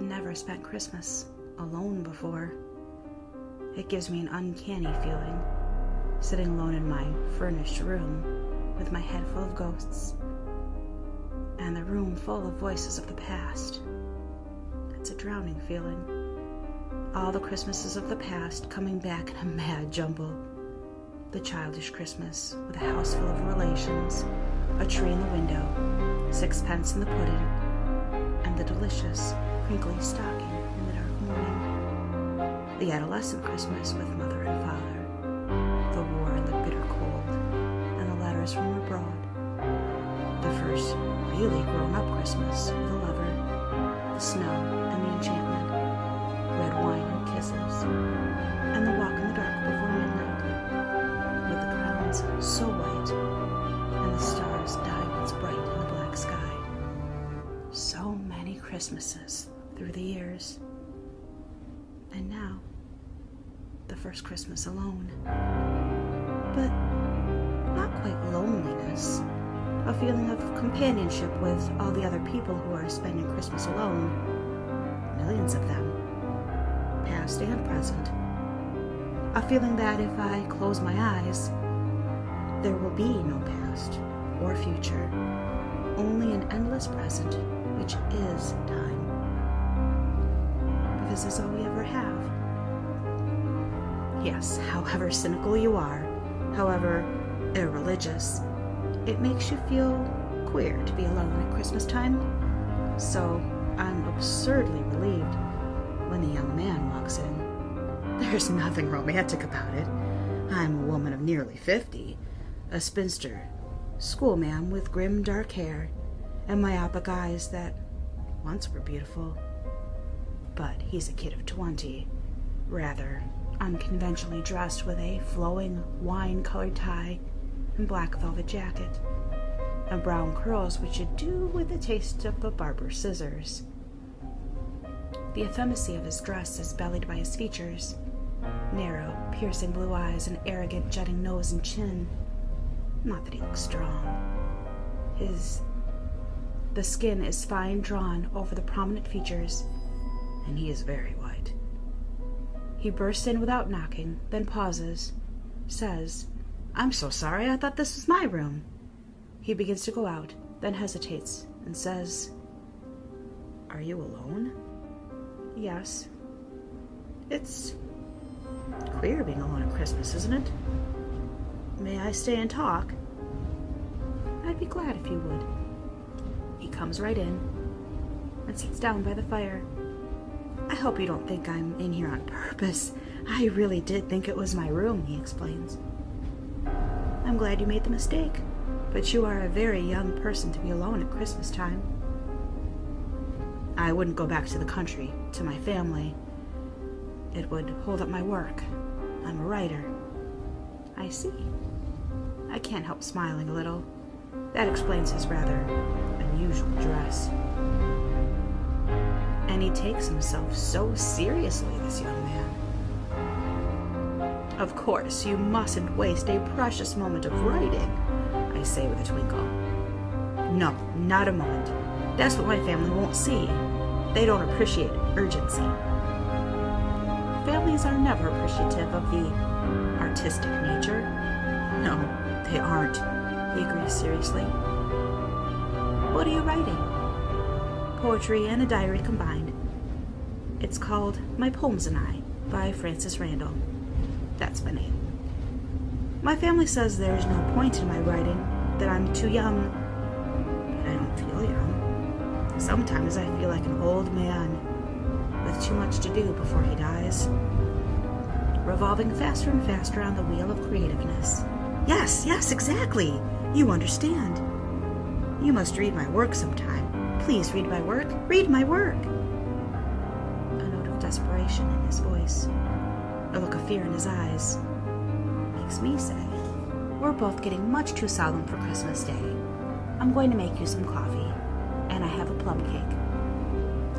never spent Christmas alone before. It gives me an uncanny feeling, sitting alone in my furnished room with my head full of ghosts and the room full of voices of the past. It's a drowning feeling. All the Christmases of the past coming back in a mad jumble. The childish Christmas with a house full of relations, a tree in the window, 6 pence in the pudding, and the delicious, crinkly stocking in the dark morning. The adolescent Christmas with mother and father, the war and the bitter cold, and the letters from abroad. The first really grown-up Christmas with a lover, the snow and the enchantment, red wine and kisses, and the walk in the dark before midnight, with the clouds so white and the stars diamonds bright in the black sky. So many Christmases through the years. And now, the first Christmas alone. But not quite loneliness. A feeling of companionship with all the other people who are spending Christmas alone. Millions of them, past and present. A feeling that if I close my eyes, there will be no past or future, only an endless present, which is time. Because it's all we ever have. Yes, however cynical you are, however irreligious, it makes you feel queer to be alone at Christmas time. So I'm absurdly relieved when the young man walks in. There's nothing romantic about it. I'm a woman of nearly 50, a spinster, schoolma'am with grim dark hair and myopic eyes that once were beautiful. But he's a kid of 20, rather unconventionally dressed with a flowing wine-colored tie and black velvet jacket, and brown curls which should do with the taste of a barber's scissors. The effeminacy of his dress is bellied by his features, narrow, piercing blue eyes, and arrogant, jutting nose and chin. Not that he looks strong. The skin is fine drawn over the prominent features, and he is very white. He bursts in without knocking, then pauses, says, "I'm so sorry, I thought this was my room." He begins to go out, then hesitates, and says, "Are you alone?" "Yes." "It's queer being alone at Christmas, isn't it? May I stay and talk?" "I'd be glad if you would." He comes right in and sits down by the fire. "I hope you don't think I'm in here on purpose. I really did think it was my room," he explains. "I'm glad you made the mistake, but you are a very young person to be alone at Christmas time." "I wouldn't go back to the country, to my family. It would hold up my work. I'm a writer." "I see." I can't help smiling a little. That explains his rather unusual dress. And he takes himself so seriously, this young man. "Of course, you mustn't waste a precious moment of writing," I say with a twinkle. "No, not a moment. That's what my family won't see. They don't appreciate urgency." Families are never appreciative of the artistic nature. "No, they aren't," he agrees seriously. "What are you writing?" "Poetry and a diary combined. It's called My Poems and I by Francis Randall. That's my name. My family says there's no point in my writing, that I'm too young, but I don't feel young. Sometimes I feel like an old man with too much to do before he dies, revolving faster and faster on the wheel of creativeness." Yes, exactly. You understand. "You must read my work sometime. Please read my work. Read my work." A note of desperation in his voice, a look of fear in his eyes, makes me say, "We're both getting much too solemn for Christmas Day. I'm going to make you some coffee, and I have a plum cake."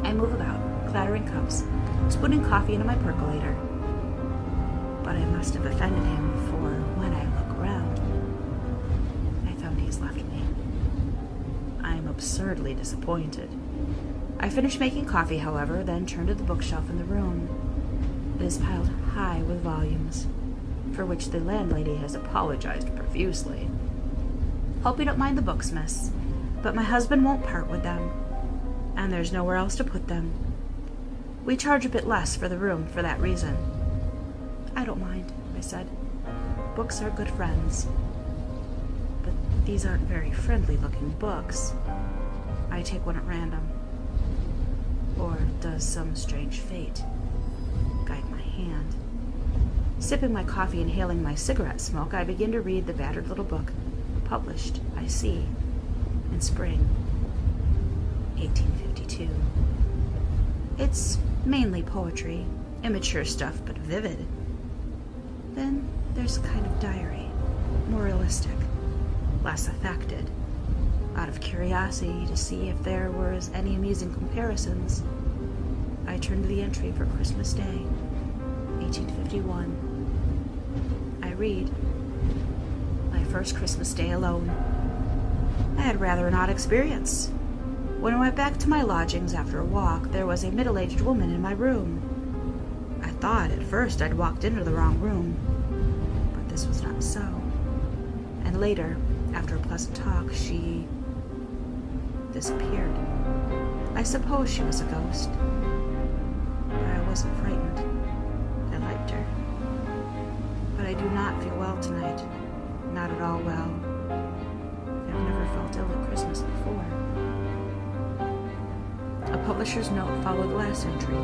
I move about, clattering cups, spooning coffee into my percolator. But I must have offended him, for when I look around, I found he's left me. I am absurdly disappointed. I finished making coffee, however, then turned to the bookshelf in the room. It is piled high with volumes, for which the landlady has apologized profusely. Hope you don't mind the books, miss, but my husband won't part with them, and there's nowhere else to put them. We charge a bit less for the room for that reason. I don't mind, I said. Books are good friends. But these aren't very friendly-looking books. I take one at random. Or does some strange fate guide my hand? Sipping my coffee and inhaling my cigarette smoke, I begin to read the battered little book, published, I see, in spring 1852. It's mainly poetry, immature stuff, but vivid. Then there's a kind of diary, more realistic, less affected. Out of curiosity to see if there was any amusing comparisons, I turned to the entry for Christmas Day, 1851. I read, "My first Christmas Day alone. I had rather an odd experience. When I went back to my lodgings after a walk, there was a middle-aged woman in my room. I thought at first I'd walked into the wrong room, but this was not so. And later, after a pleasant talk, she disappeared. I suppose she was a ghost, but I wasn't frightened. I liked her. But I do not feel well tonight. Not at all well. I've never felt ill at Christmas before." A publisher's note followed the last entry.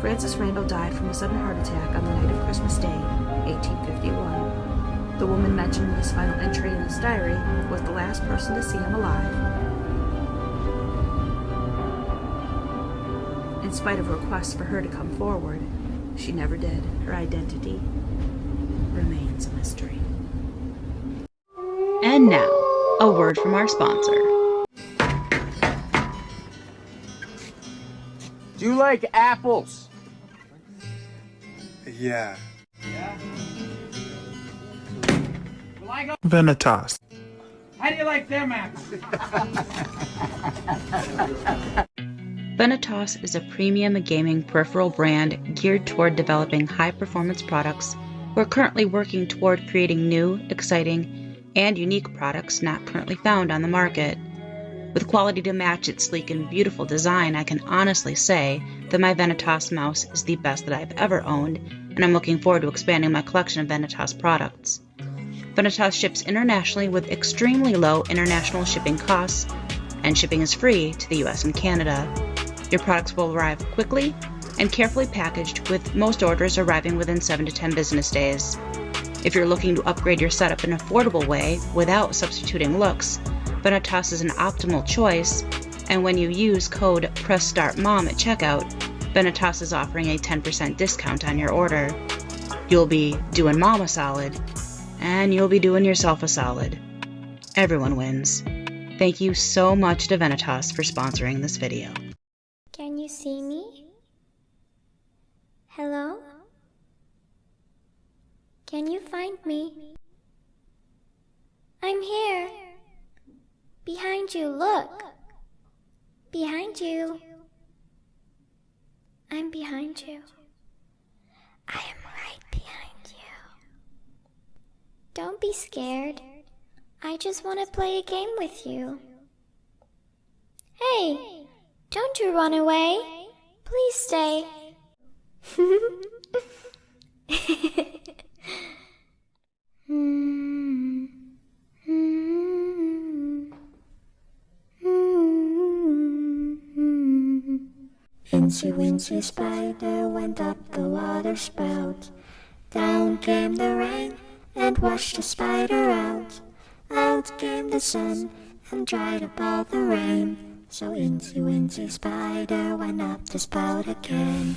Francis Randall died from a sudden heart attack on the night of Christmas Day, 1851. The woman mentioned in this final entry in his diary was the last person to see him alive. In spite of requests for her to come forward, she never did. Her identity remains a mystery. And now, a word from our sponsor. Do you like apples? Yeah. Yeah? Well, I go. Vanitas. How do you like them apples? Vanitas is a premium gaming peripheral brand geared toward developing high-performance products. We're currently working toward creating new, exciting, and unique products not currently found on the market. With quality to match its sleek and beautiful design, I can honestly say that my Vanitas mouse is the best that I've ever owned, and I'm looking forward to expanding my collection of Vanitas products. Vanitas ships internationally with extremely low international shipping costs, and shipping is free to the US and Canada. Your products will arrive quickly and carefully packaged, with most orders arriving within 7 to 10 business days. If you're looking to upgrade your setup in an affordable way without substituting looks, Vanitas is an optimal choice, and when you use code pressstartmom at checkout, Vanitas is offering a 10% discount on your order. You'll be doing mom a solid, and you'll be doing yourself a solid. Everyone wins. Thank you so much to Vanitas for sponsoring this video. Can you see me? Hello? Can you find me? I'm here. Behind you, look. Behind you. I'm behind you. I am right behind you. Don't be scared. I just want to play a game with you. Hey, don't you run away. Please stay. Incy Wincy Spider went up the water spout. Down came the rain and washed the spider out. Out came the sun and dried up all the rain. So Incy Wincy Spider went up the spout again.